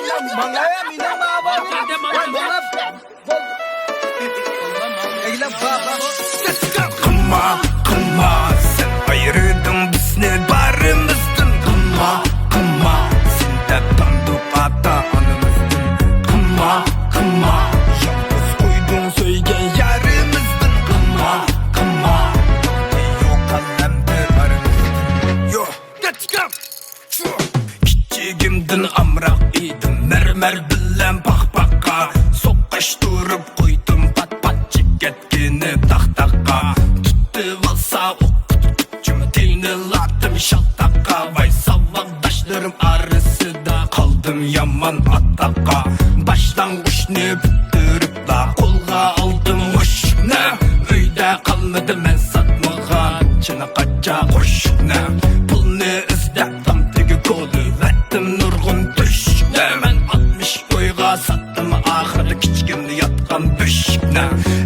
Mangaya, minang maabang. Mga Eğlen baba. Kıma kıma sen ayırdın bizni barımızdın. Kıma kıma sen de tanıdık ata anımızdın. Kıma kıma yalnız koydun söygen yarımızdın. Kıma kıma yok alemde aramızdın. Yo let's go. Kiçigimdin amrak idim mermer bilen pakpakka. Sokkaştırıp koydum pat pat çiketkini tak takka. Tuttu valsa okutcum teyni lattım şaltakka. Vay savaldaşlarım arasında kaldım yaman ataka. Başlangıç ne bitirip da kolga aldım hoş ne. Öyde kalmadı men satmağan çına kaça hoş ne. Pulni izlep tam tegi kolu verdim nurgun düş ne. Men 60 koyga sattım ahırda kichkimni yatkan büş ne.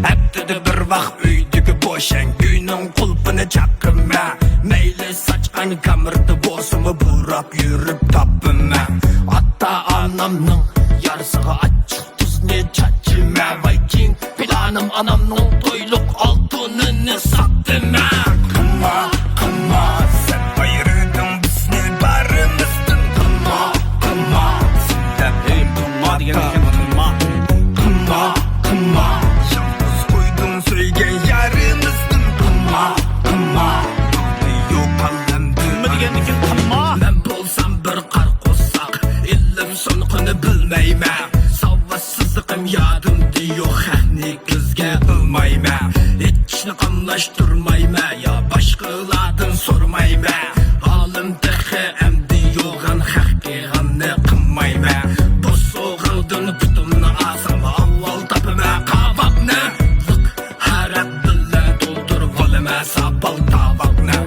Hep dedi bir vaq öydeki boşan güynün kulpini çakıma. Meyli saçkan kamirdi bozumu burap yürüp tapıma. Hatta anamның yarısığı açık tuz ne çachıma. Viking planım anamның toyluk altınını sattım. Kıma kıma sen ayırdın bizni barımızdın. Kıma kıma sen de Kıma diyen kıma. kıma kıma yalnız koydun söygen yarımızdın. Kıma kıma yok alemde Kıma. men bolsam bir qar qo'saq illim sonqini bilmayman. Savadsizligim yodimda yo'q haqni ko'zga ilmayman. Hechni qamlashtirmayman yo boshqalardan so'rmayman. Holim tehi amdi yo'g'an haqiqatni qilmayman. Bu so'g'ildan putumni asam avval topima qavoqni. Harab bilan to'ldirib olaman sabal tavoqni.